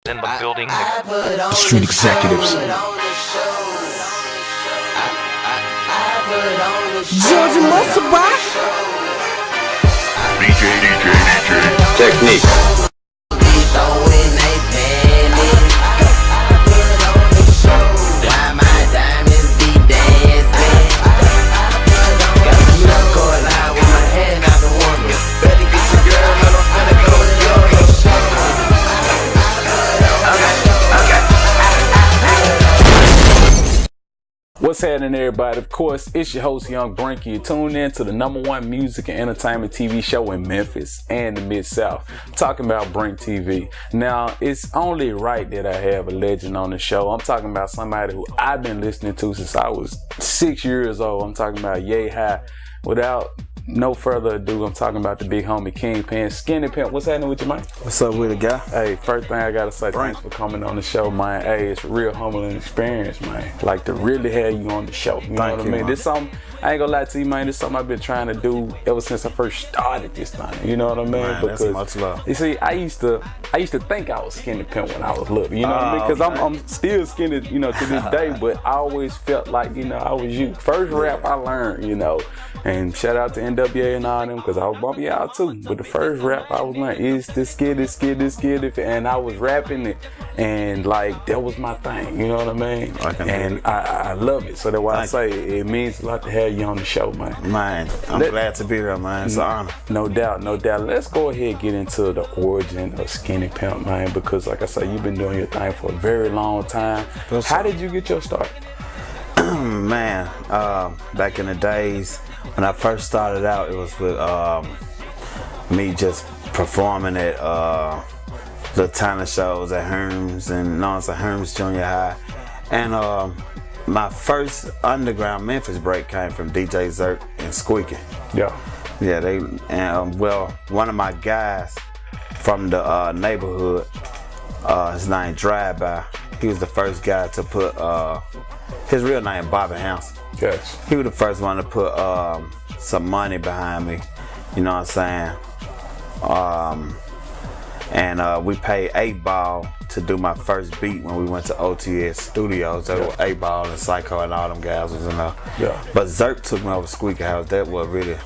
in the building. Street executives. Georgia Muscle Rock. DJ. Technique. What's happening, everybody? Of course, it's your host, Young Brink. You tune in to the #1 music and entertainment TV show in Memphis and the Mid-South. Talking about BrinkTV. Now, it's only right that I have a legend on the show. I'm talking about somebody who I've been listening to since I was 6 years old. I'm talking about Yay High. Without no further ado, I'm talking about the big homie Kingpin. Skinny Pimp, what's happening with you, man? What's up with it, guy? Hey, first thing I gotta say, thanks for coming on the show, man. Hey, it's a real humbling experience, man. Like to really have you on the show. You know what I mean? Man. This something, I ain't gonna lie to you, man. This something I've been trying to do ever since I first started this thing. You know what I mean? Man, because that's much love. you see, I used to think I was Skinny Pimp when I was little. You know what I mean? Because I'm still skinny, you know, to this day. But I always felt like, you know, I was you. First rap I learned, you know, and shout out to NWA and all them, because I was bumping out too. But the first rap I was like, is this kid, and I was rapping it, and like that was my thing. You know what I mean? And I love it. So that's why I say it means a lot to have you on the show, man. Man, I'm glad to be here, man. It's an honor. No doubt, no doubt. Let's go ahead and get into the origin of Skinny Pimp, man, because like I say, you've been doing your thing for a very long time. How did you get your start? Man, back in the days when I first started out, it was with me just performing at the talent shows at Herms and Herms Junior High. And my first underground Memphis break came from DJ Zert and Squeaky. Yeah. Yeah, one of my guys from the neighborhood, his name Drive By, he was the first guy to put his real name Bobby Hanson. Yes. He was the first one to put some money behind me, you know what I'm saying? And we paid 8 Ball to do my first beat when we went to OTS Studios. That was 8 Ball and Psycho and all them guys was in there. Yeah. But Zert took me over Squeaky House. That what really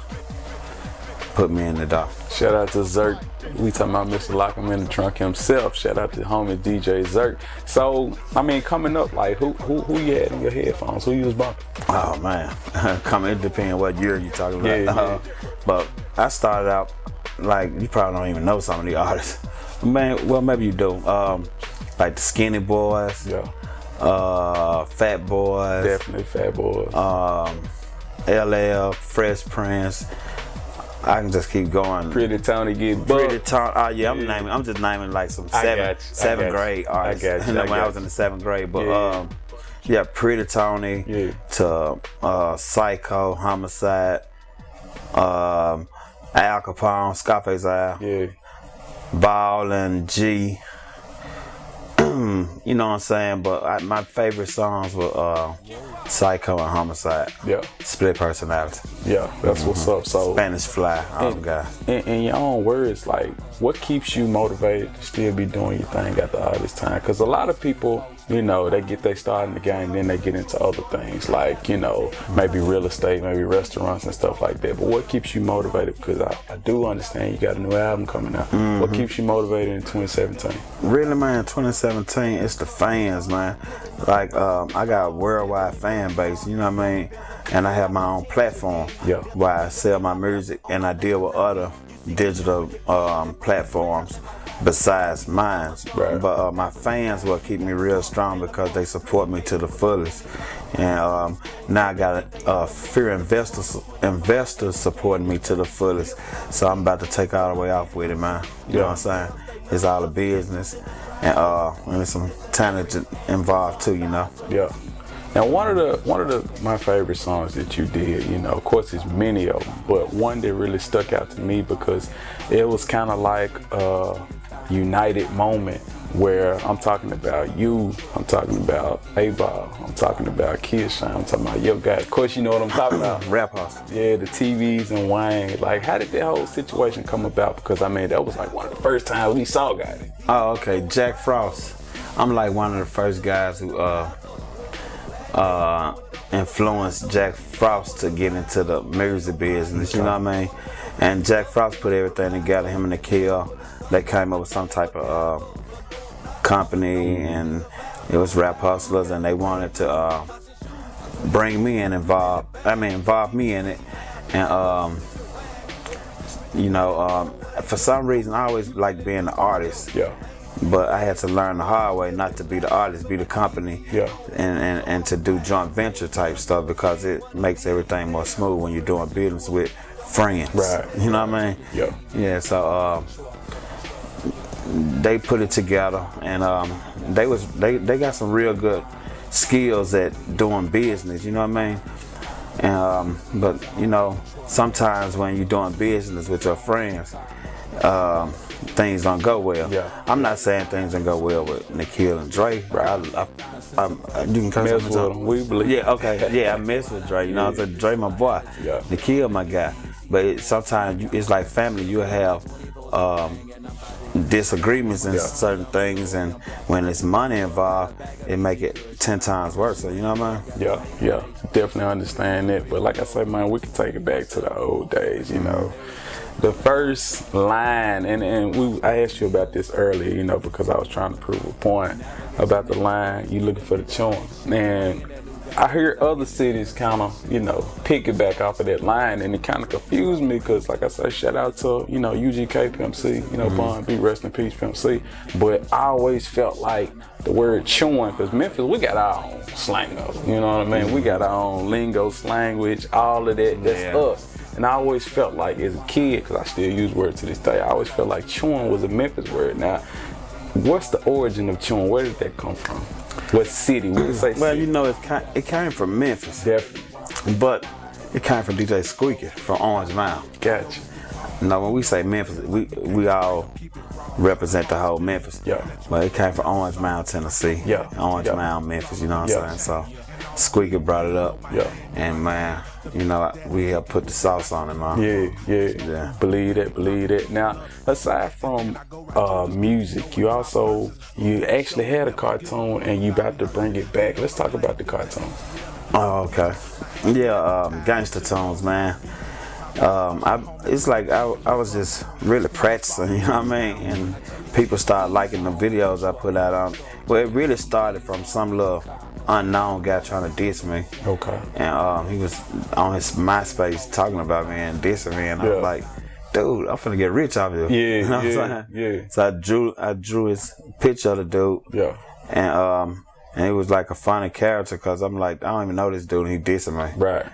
put me in the dark. Shout out to Zert. We talking about Mr. Lockham in the trunk himself. Shout out to homie DJ Zert. So, I mean, coming up, like, who you had in your headphones? Who you was bumping? Oh, man. It depends what year you talking about. Yeah. But I started out, like, you probably don't even know some of the artists. Man, well, maybe you do. Like the Skinny Boys. Yeah. Fat Boys. Definitely Fat Boys. LL, Fresh Prince. I can just keep going. Pretty Tony get Pretty Tony. Oh yeah, I'm just naming like some seventh grade artists. I got you. When I was in the 7th grade, but yeah, Pretty Tony to Psycho, Homicide, Al Capone, Scarface Al, Ball and G. You know what I'm saying? But my favorite songs were Psycho and Homicide. Yeah. Split Personality. Yeah, that's what's up. So Spanish Fly, all them guys. In your own words, like, what keeps you motivated to still be doing your thing after all this time? Because a lot of people, you know, they get their start in the game, then they get into other things, like, you know, maybe real estate, maybe restaurants and stuff like that. But what keeps you motivated? Because I do understand you got a new album coming out. What keeps you motivated in 2017? Really, man, 2017, it's the fans, man. Like, I got a worldwide fan base, you know what I mean? And I have my own platform where I sell my music and I deal with other digital platforms besides mine. Right. But my fans will keep me real strong because they support me to the fullest. And now I got few investors supporting me to the fullest. So I'm about to take all the way off with it, man. You know what I'm saying? It's all a business. And there's some talent involved too, you know. Yeah. Now, one of my favorite songs that you did, you know, of course, there's many of them, but one that really stuck out to me because it was kind of like a united moment where I'm talking about you, I'm talking about A-Ball, I'm talking about Kid Shine, I'm talking about your guy. Of course, you know what I'm talking about. Rap House. Yeah, the TVs and Wayne. Like, how did that whole situation come about? Because, I mean, that was like one of the first times we saw guys. Oh, okay. Jack Frost. I'm like one of the first guys who influenced Jack Frost to get into the music business, you know what I mean? And Jack Frost put everything together, him and Nikhil. They came up with some type of company, and it was Rap Hustlers, and they wanted to bring me in, involve me in it. And you know, for some reason I always liked being an artist. Yeah. But I had to learn the hard way not to be the artist, be the company, yeah, and to do joint venture type stuff, because it makes everything more smooth when you're doing business with friends. Right. You know what I mean? Yeah. Yeah. So they put it together, and they got some real good skills at doing business. You know what I mean? And but you know, sometimes when you're doing business with your friends, things don't go well. Yeah. I'm not saying things don't go well with Nikhil and Dre. Right. You can mess with them. We believe. Yeah. Okay. Yeah, I mess with Dre. You know, I said Dre my boy. Yeah. Nikhil my guy. But sometimes it's like family. You have disagreements in certain things, and when it's money involved, it make it 10 times worse. So, you know what I mean? Yeah. Definitely understand that. But like I said, man, we can take it back to the old days. You know. The first line, and I asked you about this earlier, you know, because I was trying to prove a point about the line, you looking for the Chewin. And I hear other cities kind of, you know, piggyback off of that line, and it kind of confused me because, like I said, shout out to, you know, UGK Pimp C, you know, Bun B, rest in peace, Pimp C. But I always felt like the word Chewin, because Memphis, we got our own slang, you know what I mean? We got our own lingo, slanguage, all of that, that's us. And I always felt like, as a kid, because I still use words to this day, I always felt like Chewin was a Memphis word. Now, what's the origin of Chewin? Where did that come from? What city? We can say well, city. you know, it came from Memphis. Definitely. But it came from DJ Squeaky from Orange Mound. Gotcha. Now, when we say Memphis, we all represent the whole Memphis. Yeah. But it came from Orange Mound, Tennessee. Yeah. Orange Mound, Memphis, you know what I'm saying? So Squeaky brought it up. Yeah. And man, you know, we helped put the sauce on it, man. Yeah. Believe that. Now, aside from music, you actually had a cartoon and you about to bring it back. Let's talk about the cartoon. Oh, okay. Yeah, Gangster Tunes, man. It's like I was just really practicing, you know what I mean? And people started liking the videos I put out on. Well, it really started from some little unknown guy trying to diss me. Okay. And he was on his MySpace talking about me and dissing me, and I was like, dude, I'm finna get rich off of you. Yeah, you know what I'm saying? Yeah. So I drew his picture of the dude. Yeah. And it was like a funny character, because I'm like, I don't even know this dude, and he dissing me. Right.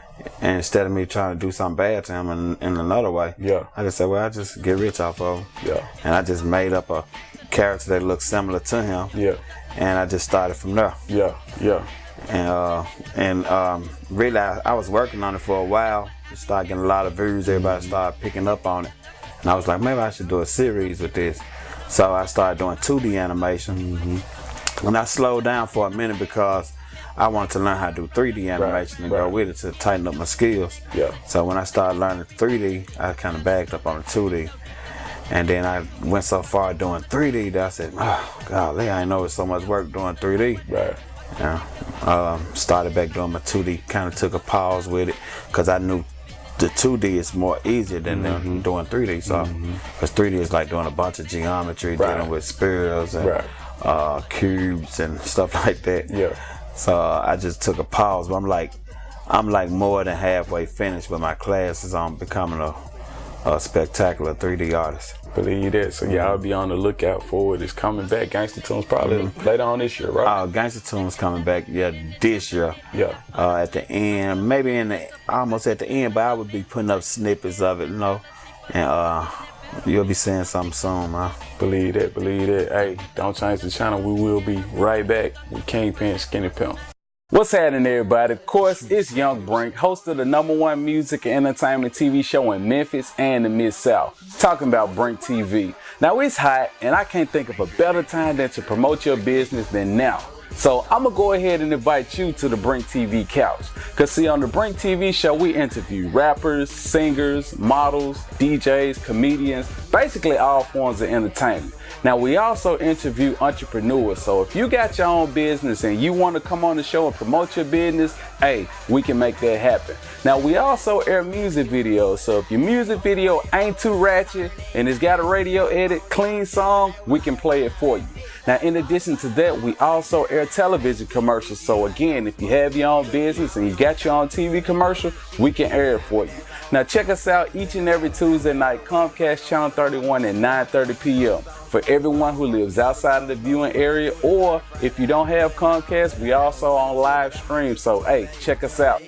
And instead of me trying to do something bad to him in another way, I just said, well, I just get rich off of him. Yeah. And I just made up a character that looked similar to him. Yeah. And I just started from there. Yeah. And really, I was working on it for a while. It started getting a lot of views. Everybody started picking up on it. And I was like, maybe I should do a series with this. So I started doing 2D animation. And I slowed down for a minute because I wanted to learn how to do 3D animation and go with it to tighten up my skills. Yeah. So when I started learning 3D, I kind of backed up on the 2D. And then I went so far doing 3D that I said, oh, golly, I didn't know it was so much work doing 3D. Right. Yeah. Started back doing my 2D, kind of took a pause with it because I knew the 2D is more easier than doing 3D. So, because 3D is like doing a bunch of geometry, dealing with spirals and cubes and stuff like that. Yeah. So I just took a pause, but I'm like more than halfway finished with my classes on becoming a spectacular 3D artist. Believe that. So y'all be on the lookout for it. It's coming back. Gangster Tunes probably later on this year, right? Gangster Tunes coming back, this year. Yeah. At the end, maybe almost at the end, but I would be putting up snippets of it, you know. And you'll be seeing something soon, man. Believe that. Hey, don't change the channel. We will be right back with Kingpin, Skinny Pimp. What's happening, everybody? Of course, it's Young Brink, host of the #1 music and entertainment TV show in Memphis and the Mid-South, talking about BrinkTV. Now, it's hot, and I can't think of a better time than to promote your business than now. So I'm gonna go ahead and invite you to the BrinkTV couch. Cause see, on the BrinkTV show, we interview rappers, singers, models, DJs, comedians, basically all forms of entertainment. Now, we also interview entrepreneurs. So if you got your own business and you want to come on the show and promote your business, hey, we can make that happen. Now, we also air music videos. So if your music video ain't too ratchet and it's got a radio edit, clean song, we can play it for you. Now, in addition to that, we also air television commercials. So again, if you have your own business and you got your own TV commercial, we can air it for you. Now, check us out each and every Tuesday night, Comcast Channel 31 at 9:30 p.m. For everyone who lives outside of the viewing area, or if you don't have Comcast, we also on live stream. So, hey, check us out.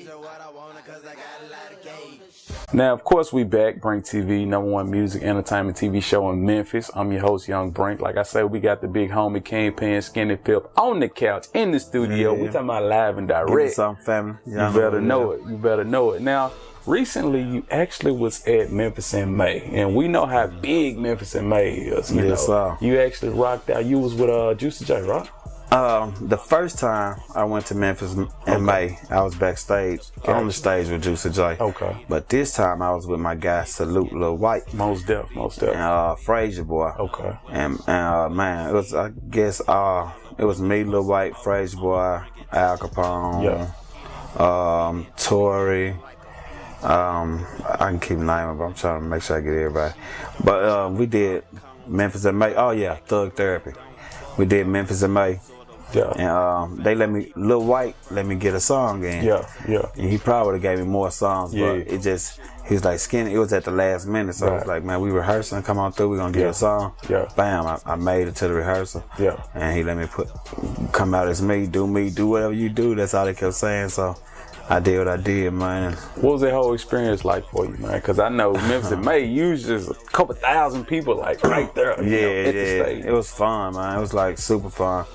Now, of course, we back, BrinkTV, #1 music entertainment TV show in Memphis. I'm your host, Young Brink. Like I said, we got the big homie Kingpin, Pimp on the couch in the studio. We talking about live and direct. Some family. You better know it. You better know it. Now, recently, you actually was at Memphis in May, and we know how big Memphis in May is. You know, you actually rocked out. You was with Juicy J, right? The first time I went to Memphis in May, I was backstage on the stage with Juicy J. Okay. But this time I was with my guy Salute Lil White. Most def. And Frazier Boy. Okay. And man, it was, I guess it was me, Lil White, Frazier Boy, Al Capone, Tory. I can keep naming, but I'm trying to make sure I get everybody. But we did Memphis in May. Oh yeah, Thug Therapy. We did Memphis in May. Yeah. And they let me, Lil White let me get a song in. Yeah. And he probably would have gave me more songs, but it just, he was like skinny. It was at the last minute, so I was like, man, we rehearsing, come on through, we gonna get a song. Yeah. Bam, I made it to the rehearsal. Yeah. And he let me come out as me, do whatever you do. That's all they kept saying, so I did what I did, man. What was that whole experience like for you, man? Because I know Memphis in May, usually just a couple thousand people like right there at the stage. It was fun, man. It was like super fun.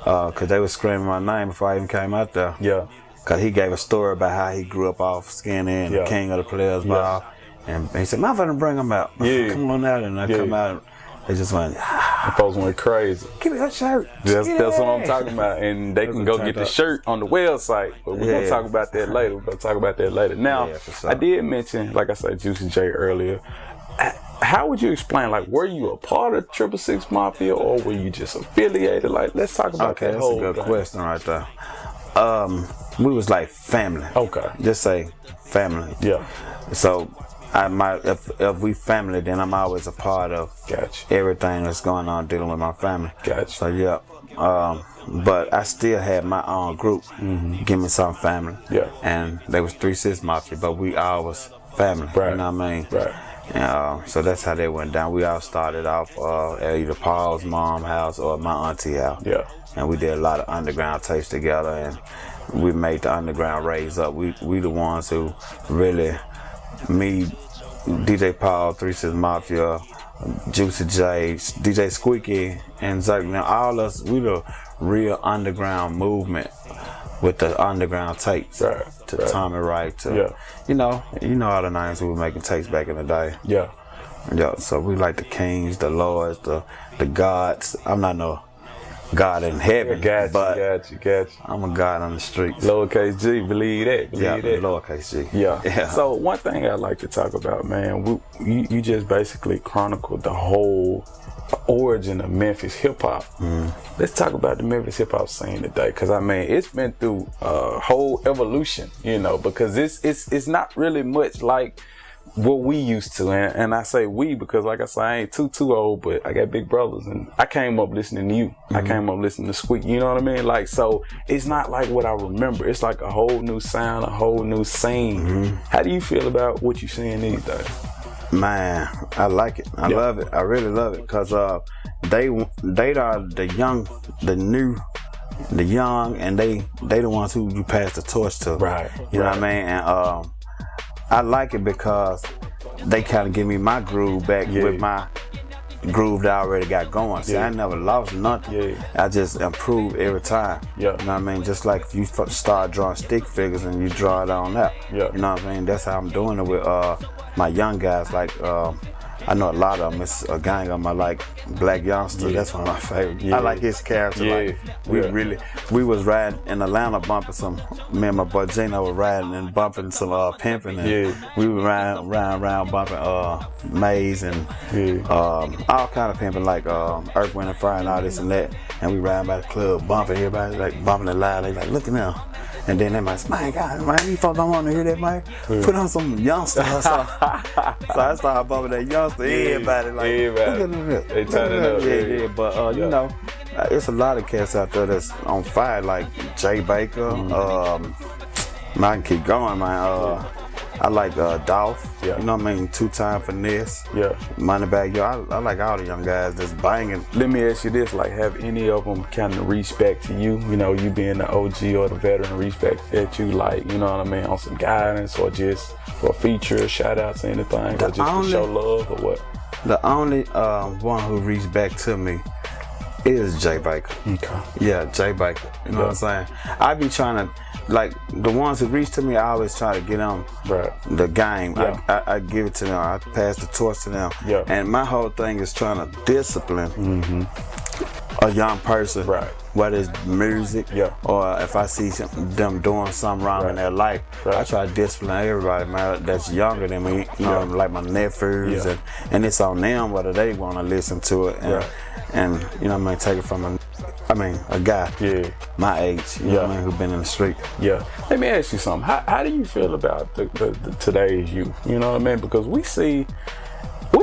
Because they was screaming my name before I even came out there. Yeah. Because he gave a story about how he grew up off skinny and the king of the players ball. And he said, "My father bring him out. Come on out." And I come out. They just went, the folks went crazy. Give me that shirt. That's what I'm talking about. And they can go get the shirt on the website. But we're going to talk about that later. Now, I did mention, like I said, Juicy J earlier. How would you explain, like, were you a part of 666 Mafia or were you just affiliated? Like, let's talk about that whole that's a good question right there. We was like family. Okay. Just say family. Yeah. So, if we family, then I'm always a part of everything that's going on dealing with my family. Gotcha. So yeah, but I still had my own group. Give me some family. Yeah. And they was 666 Mafia, but we all was family. Right. You know what I mean? Right. And, so that's how they went down. We all started off at either Paul's mom house or my auntie house. Yeah. And we did a lot of underground tapes together, and we made the underground raise up. We the ones who really, me, DJ Paul, 666 Mafia, Juicy J, DJ Squeaky, and Zerk. Now all us, we the real underground movement with the underground tapes. Right. To Tommy Wright, to you know all the names who were making tapes back in the day. Yeah. Yeah. So we like the kings, the lords, the gods. I'm not no God in heaven, got you. I'm a God on the streets. Lowercase G, believe that. Lowercase G. Yeah. So one thing I like to talk about, man, you just basically chronicled the whole origin of Memphis hip hop. Let's talk about the Memphis hip hop scene today, because I mean it's been through a whole evolution, because it's not really much like what we used to, and I say we because, like I said, I ain't too old, but I got big brothers, and I came up listening to you. I came up listening to Squeak. You know what I mean? Like, so it's not like what I remember. It's like a whole new sound, a whole new scene. How do you feel about what you're seeing these days? Man, I like it. I love it. I really love it because they are the young, the new, the young, and they the ones who you pass the torch to. Right. You know what I mean? And I like it because they kind of give me my groove back with my groove that I already got going. See, I never lost nothing. Yeah. I just improved every time. Yeah. You know what I mean? Just like if you start drawing stick figures and you draw it on that. Yeah. You know what I mean? That's how I'm doing it with my young guys. Like I know a lot of them. It's a gang of my like Black Youngster. Yeah. That's one of my favorites. Yeah. I like his character. Yeah. Like we was riding in Atlanta bumping some. Me and my boy Gino was riding and bumping some Pimpin'. And we were riding around bumping Maze and all kind of pimping like Earth, Wind and Fire and all this and that. And we riding by the club bumping. Everybody like bumping it loud. They like looking at them. And then they might, my God, man, these folks don't want to hear that, man. Put on some youngster or something. So I started bumping that youngster. Everybody like, look at this. They turn it up. Yeah. But you know, it's a lot of cats out there that's on fire, like Jay Baker. I can keep going, man. I like Dolph. Yeah. You know what I mean? 2-time finesse. Yeah. Moneybag Yo. I like all the young guys that's banging. Let me ask you this: like, have any of them kind of reached back to you? You know, you being the OG or the veteran, reached back at you, like, you know what I mean, on some guidance or just for a feature, shout outs, or anything, or just to show love or what? The only one who reached back to me is Jay Baker. Okay. Yeah, Jay Baker. You know what I'm saying? I be trying to, like, the ones who reach to me, I always try to get on the game. Yeah. I give it to them. I pass the torch to them. Yeah. And my whole thing is trying to discipline a young person, whether it's music or if I see them doing something wrong in their life, I try to discipline everybody, man, that's younger than me, you know, like my nephews, and it's on them whether they want to listen to it. And you know what I mean, take it from a guy my age, you know what I mean, who been in the street. Yeah. Let me ask you something. How do you feel about the today's youth? You know what I mean? Because we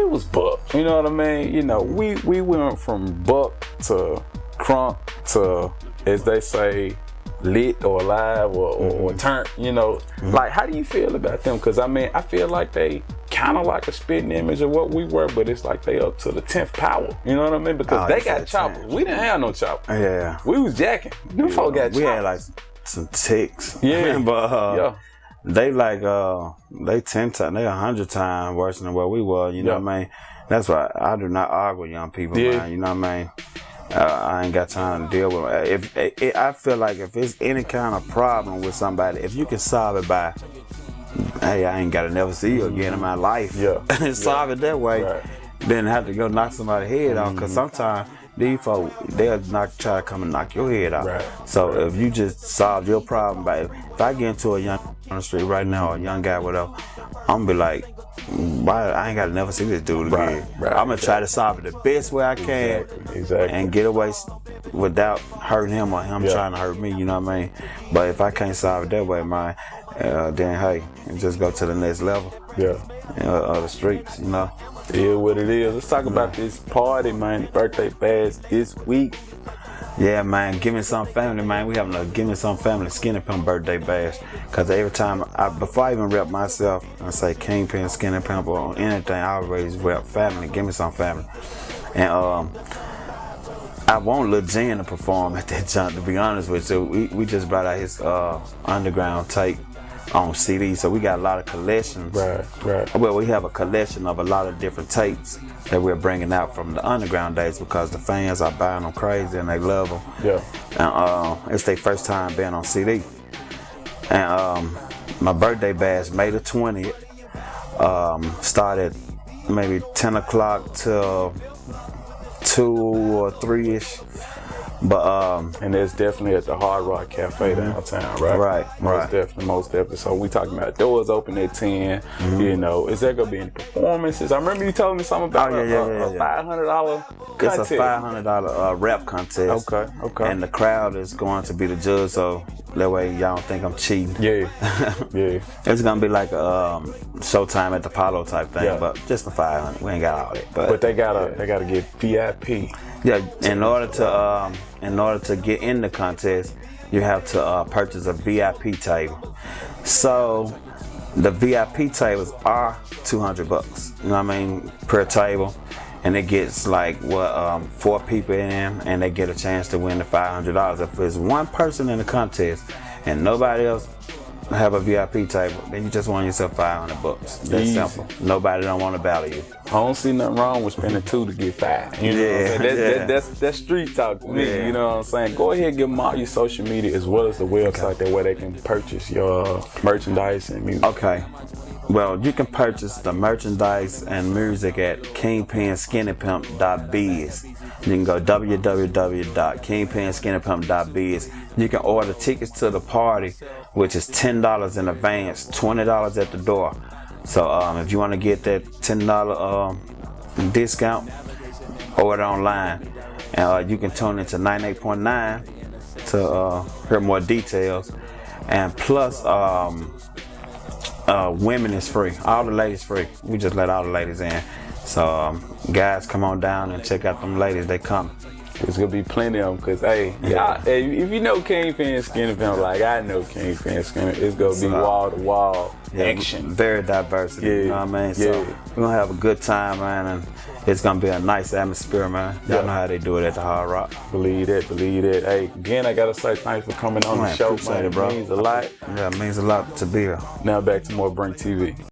was buck. You know what I mean? You know, we went from buck to crunk to, as they say, lit or alive or turnt, you know. Like, how do you feel about them? Because I mean, I feel like they kind of like a spitting image of what we were, but it's like they up to the 10th power. You know what I mean? Because they got choppers. We didn't have no choppers. Yeah. We was jacking. Them folk got choppers. We had like some ticks. Yeah. But they like they 10 times, they 100 times worse than what we were. You know what I mean? That's why I do not argue with young people, man. You know what I mean? I ain't got time to deal with it. I feel like if it's any kind of problem with somebody, if you can solve it by, hey, I ain't gotta never see you again in my life. And solve it that way, then have to go knock somebody's head off. Cause sometimes these folks, they'll try to come and knock your head off. So if you just solve your problem by, if I get into a young on the street right now, or a young guy, whatever, I'm gonna be like, why I ain't gotta never see this dude again. I'm gonna try to solve it the best way I can and get away without hurting him or him trying to hurt me, you know what I mean? But if I can't solve it that way, man, then hey, just go to the next level. Of the streets, you know. It is what it is. Let's talk about this party, man. Birthday bash this week. Yeah, man. Give me some family, man. We having a Give Me Some Family Skinny Pimp birthday bash. Cause every time, before I even rep myself and say Kingpin, Skinny Pimp or anything, I always rep family. Give me some family. And I want Lil Jen to perform at that jump, to be honest with you. We just brought out his underground tape on CD, so we got a lot of collections. Well, we have a collection of a lot of different tapes that we're bringing out from the underground days because the fans are buying them crazy and they love them. And it's their first time being on CD. And my birthday bash, May the 20th, started maybe 10 o'clock till 2 or 3-ish. But and it's definitely at the Hard Rock Cafe downtown, right? Most definitely. So we talking about doors open at 10. You know, is there gonna be any performances? I remember you told me something about a $500 contest. It's a $500 rap contest. Okay. And the crowd is going to be the judge, so that way y'all don't think I'm cheating. It's gonna be like a Showtime at the Apollo type thing, but just for $500. We ain't got all that. But they gotta get VIP. Yeah, in order to get in the contest, you have to purchase a VIP table. So the VIP tables are $200. You know what I mean, per table, and it gets like 4 people in, and they get a chance to win the $500. If there's one person in the contest and nobody else have a VIP table. Then you just won yourself $500. That's Easy. simple. Nobody don't want to battle you. I don't see nothing wrong with spending 2 to get 5. You know what I'm saying? That's street talk to me. Yeah. You know what I'm saying? Go ahead and give them all your social media as well as the website there where they can purchase your merchandise and music. Okay. Well, you can purchase the merchandise and music at kingpinskinnypimp.biz. You can go www.kingpinskinnypimp.biz. You can order tickets to the party, which is $10 in advance, $20 at the door. So if you want to get that $10 discount, order online. And you can tune into 98.9 to hear more details. And plus, women is free. All the ladies free. We just let all the ladies in. So guys, come on down and check out them ladies. They come. There's gonna be plenty of them, cause hey, if you know Kingpin Skinny Pimp, like I know Kingpin Skinny, it's gonna be wall to wall action. Very diversity. You know what I mean? So we're gonna have a good time, man, and it's gonna be a nice atmosphere, man. Y'all know how they do it at the Hard Rock. Believe it. Hey, again, I gotta say thanks for coming on the show, man. It, bro. It means a lot. Yeah, it means a lot to be here. Now back to more Brink TV.